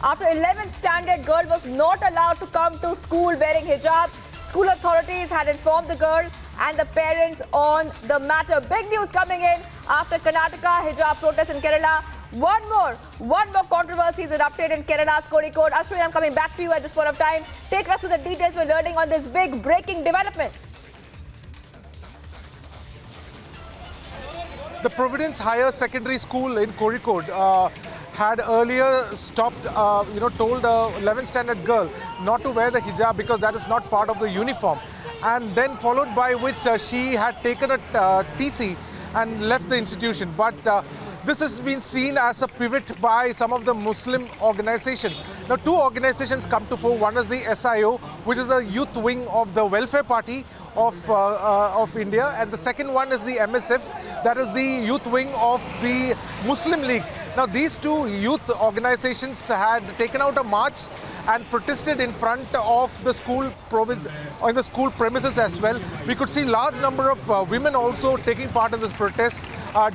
After 11th standard girl was not allowed to come to school wearing hijab. School authorities had informed the girl and the parents on the matter. Big news coming in after Karnataka hijab protest in Kerala. One more controversy is erupted in Kerala's Kozhikode. Ashwin, I'm coming back to you at this point of time. Take us to the details we're learning on this big breaking development. The Providence Higher Secondary School in Kozhikode had earlier stopped, told a 11th standard girl not to wear the hijab because that is not part of the uniform. And then followed by which she had taken a TC and left the institution. But this has been seen as a pivot by some of the Muslim organizations. Now, two organizations come to fore. One is the SIO, which is the youth wing of the Welfare Party of India, and the second one is the MSF, that is the youth wing of the Muslim League. Now, these two youth organizations had taken out a march and protested in front of the school on the school premises as well. We could see large number of women also taking part in this protest,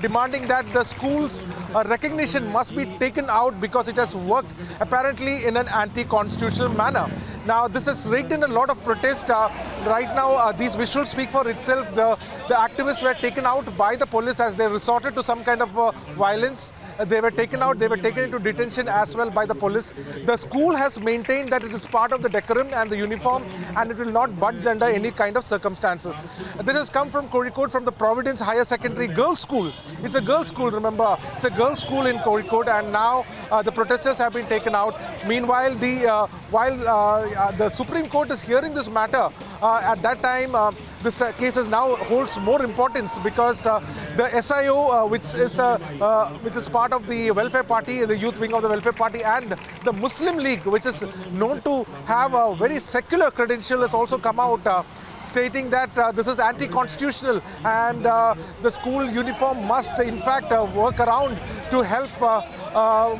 demanding that the school's recognition must be taken out because it has worked apparently in an anti-constitutional manner. Now, this has raked in a lot of protest. Right now, these visuals speak for itself. The activists were taken out by the police as they resorted to some kind of violence. They were taken out, they were taken into detention as well by the police. The school has maintained that it is part of the decorum and the uniform and it will not budge under any kind of circumstances. This has come from Kozhikode, from the Providence Higher Secondary Girls' School. It's a girls' school, remember. It's a girls' school in Kozhikode, and now the protesters have been taken out. Meanwhile, the Supreme Court is hearing this matter, at that time, this case now holds more importance because the SIO, which is part of the Welfare Party, the youth wing of the Welfare Party, and the Muslim League, which is known to have a very secular credential, has also come out stating that this is anti-constitutional and the school uniform must in fact work around to help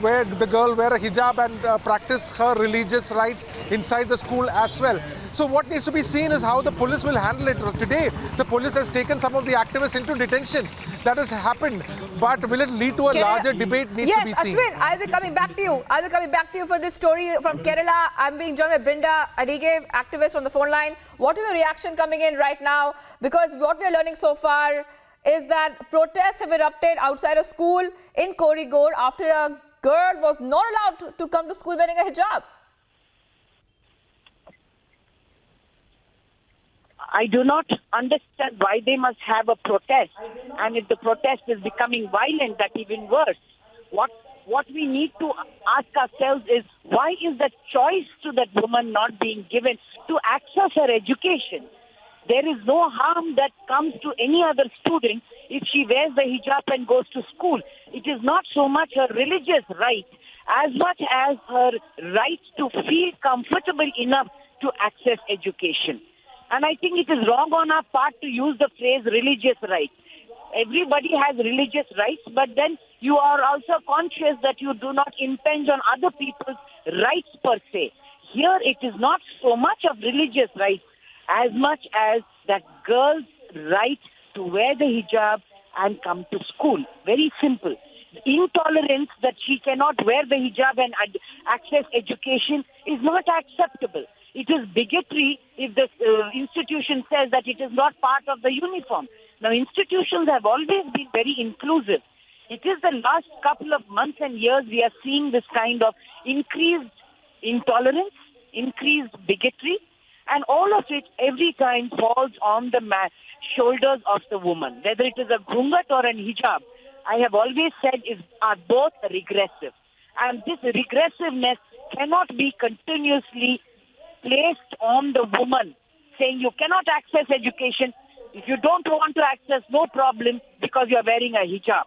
where the girl wear a hijab and practice her religious rights inside the school as well. So what needs to be seen is how the police will handle it. Today, the police has taken some of the activists into detention. That has happened. But will it lead to a larger debate needs to be seen. Yes, Ashwin, I'll be coming back to you. I'll be coming back to you for this story from Kerala. I'm being joined by Brinda Adige, activist on the phone line. What is the reaction coming in right now? Because what we're learning so far is that protests have erupted outside a school in Kozhikode after a girl was not allowed to come to school wearing a hijab. I do not understand why they must have a protest, and if the protest is becoming violent, that's even worse. What we need to ask ourselves is, why is the choice to that woman not being given to access her education? There is no harm that comes to any other student if she wears the hijab and goes to school. It is not so much her religious right as much as her right to feel comfortable enough to access education. And I think it is wrong on our part to use the phrase religious rights. Everybody has religious rights, but then you are also conscious that you do not impinge on other people's rights per se. Here it is not so much of religious rights as much as that girl's right to wear the hijab and come to school. Very simple. Intolerance that she cannot wear the hijab and access education is not acceptable. It is bigotry if the institution says that it is not part of the uniform. Now, institutions have always been very inclusive. It is the last couple of months and years we are seeing this kind of increased intolerance, increased bigotry, and all of it every time falls on the shoulders of the woman. Whether it is a ghungat or an hijab, I have always said are both regressive. And this regressiveness cannot be continuously placed on the woman, saying you cannot access education. If you don't want to access, no problem, because you are wearing a hijab.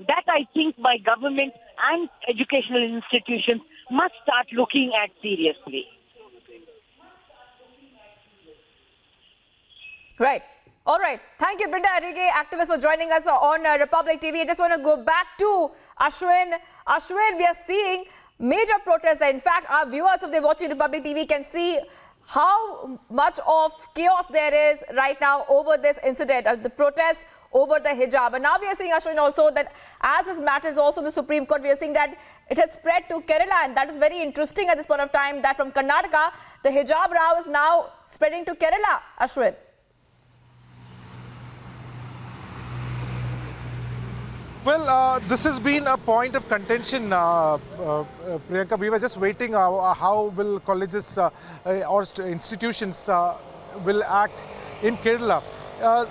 That I think my government and educational institutions must start looking at seriously. Right. All right. Thank you, Brinda Adige, activist, for joining us on Republic TV. I just want to go back to Ashwin. Ashwin, we are seeing major protests. In fact, our viewers, if they're watching Republic TV, can see how much of chaos there is right now over this incident. The protest over the hijab. And now we are seeing, Ashwin, also that as this matter is also in the Supreme Court, we are seeing that it has spread to Kerala, and that is very interesting at this point of time, that from Karnataka, the hijab row is now spreading to Kerala, Ashwin. Well, this has been a point of contention, Priyanka. We were just waiting how will colleges or institutions will act in Kerala.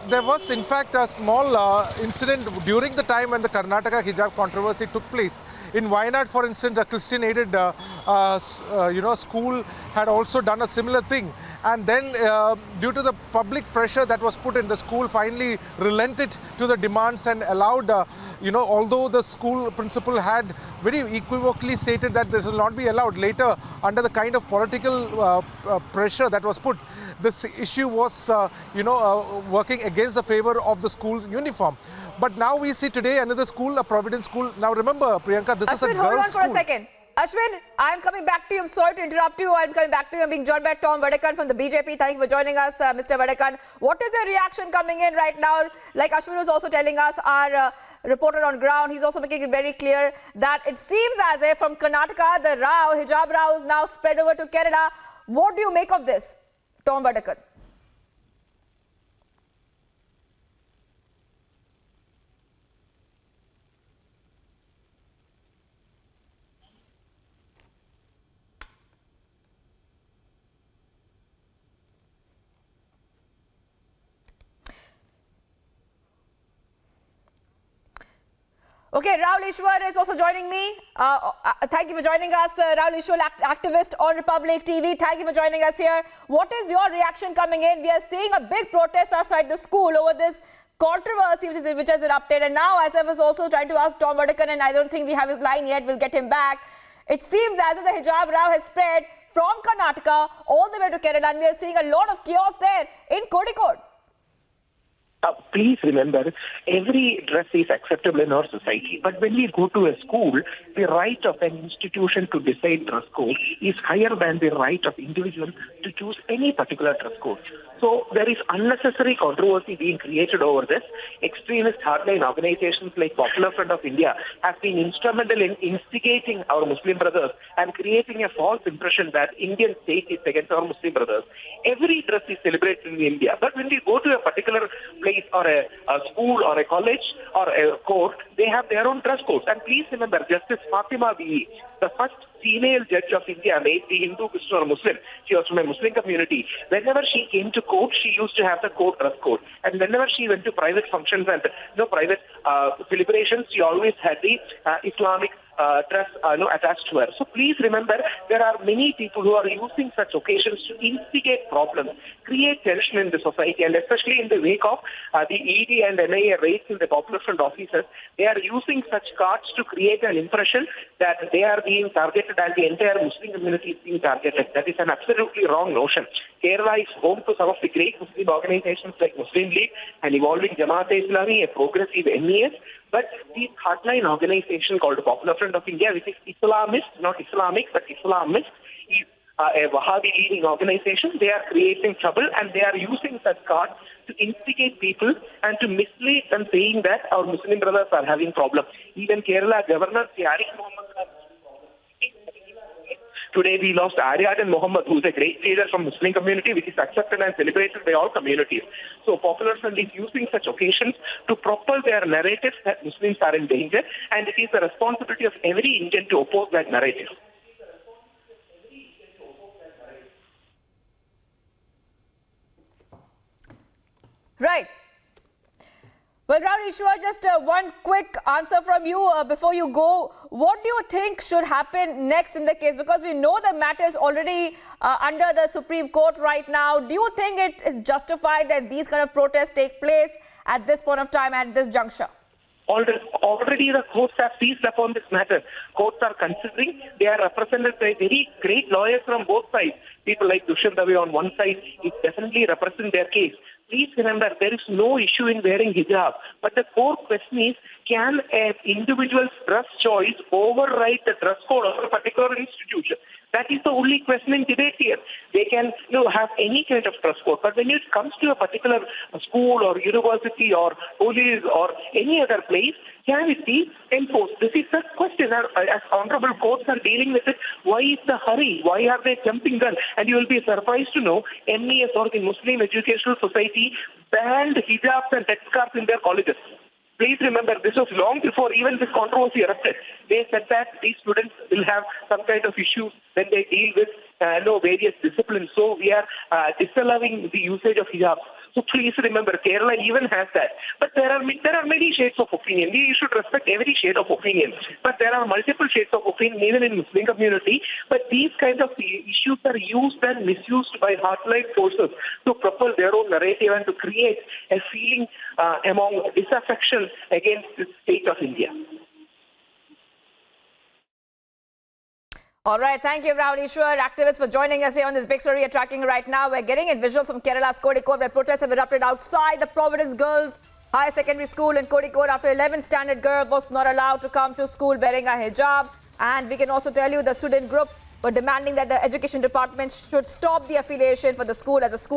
There was, in fact, a small incident during the time when the Karnataka hijab controversy took place. In Wayanad, for instance, a Christian-aided school had also done a similar thing. And then, due to the public pressure that was put in, the school finally relented to the demands and allowed, although the school principal had very equivocally stated that this will not be allowed, later, under the kind of political pressure that was put, this issue was, working against the favor of the school's uniform. But now we see today another school, a Providence school. Now remember, Priyanka, this is a girls' school. Ashwin, hold on for a second. Ashwin, I'm coming back to you. I'm sorry to interrupt you. I'm coming back to you. I'm being joined by Tom Vadakan from the BJP. Thank you for joining us, Mr. Vadakan. What is your reaction coming in right now? Like Ashwin was also telling us, our reporter on ground, he's also making it very clear that it seems as if from Karnataka, the hijab row is now spread over to Kerala. What do you make of this, Tom Vadakan? Okay, Rahul Ishwar is also joining me. Thank you for joining us, Rahul Ishwar, activist on Republic TV. Thank you for joining us here. What is your reaction coming in? We are seeing a big protest outside the school over this controversy which has erupted. And now, as I was also trying to ask Tom Vadakan, and I don't think we have his line yet, we'll get him back. It seems as if the hijab row has spread from Karnataka all the way to Kerala, and we are seeing a lot of chaos there in Kozhikode. Please remember, every dress is acceptable in our society. But when we go to a school, the right of an institution to decide dress code is higher than the right of individuals to choose any particular dress code. So there is unnecessary controversy being created over this. Extremist hardline organizations like Popular Front of India have been instrumental in instigating our Muslim brothers and creating a false impression that Indian state is against our Muslim brothers. Every dress is celebrated in India, but when we go to a particular place or a school or a college or a court, they have their own dress codes. And please remember, Justice Fatima Bibi, the first female judge of India, may be Hindu, Christian or Muslim. She was from a Muslim community. Whenever she came to court, she used to have the court dress code. And whenever she went to private functions and private celebrations, she always had the Islamic dress attached to her. So please remember, there are many people who are using such occasions to instigate problems, create tension in the society, and especially in the wake of the ED and NIA raids in the Popular Front offices, they are using such cards to create an impression that they are being targeted and the entire Muslim community is being targeted. That is an absolutely wrong notion. Kerala is home to some of the great Muslim organizations like Muslim League and evolving Jamaat-e-Islami, a progressive MES. But the hardline organization called the Popular Front of India, which is Islamist, not Islamic, but Islamist, is a Wahhabi-leading organization. They are creating trouble and they are using such cards to instigate people and to mislead them, saying that our Muslim brothers are having problems. Even Kerala Governor Arif Muhammad. Today we lost Aryadan Muhammad, who is a great leader from Muslim community, which is accepted and celebrated by all communities. So Popular Front is using such occasions to propel their narratives that Muslims are in danger, and it is the responsibility of every Indian to oppose that narrative. Right. Well, Rahul Ishwar, just one quick answer from you before you go. What do you think should happen next in the case? Because we know the matter is already under the Supreme Court right now. Do you think it is justified that these kind of protests take place at this point of time, at this juncture? Already the courts have seized upon this matter. Courts are considering. They are represented by very great lawyers from both sides. People like Dushyant Dave on one side, it definitely represent their case. Please remember, there is no issue in wearing hijab. But the core question is, can an individual's dress choice override the dress code of a particular institution? That is the only question in debate here. They can have any kind of dress code, but when it comes to a particular school or university or police or any other place, can it be enforced? This is the question. As honorable courts are dealing with it, why is the hurry? Why are they jumping gun? And you will be surprised to know MES or the Muslim Educational Society banned hijabs and headscarves in their colleges. Please remember, this was long before even this controversy erupted. They said that these students will have some kind of issues when they deal with various disciplines. So we are disallowing the usage of hijab. So please remember, Kerala even has that. But there are many shades of opinion. We should respect every shade of opinion. But there are multiple shades of opinion even in Muslim community. But these kind of issues are used and misused by hardline forces to propel their own narrative and to create a feeling among disaffection against the state of India. All right, thank you, Rahul Ishwar, activists, for joining us here on this big story we're tracking right now. We're getting in visuals from Kerala's Kozhikode, where protests have erupted outside the Providence Girls Higher Secondary School in Kozhikode after 11th standard girl was not allowed to come to school wearing a hijab. And we can also tell you the student groups were demanding that the education department should stop the affiliation for the school as a school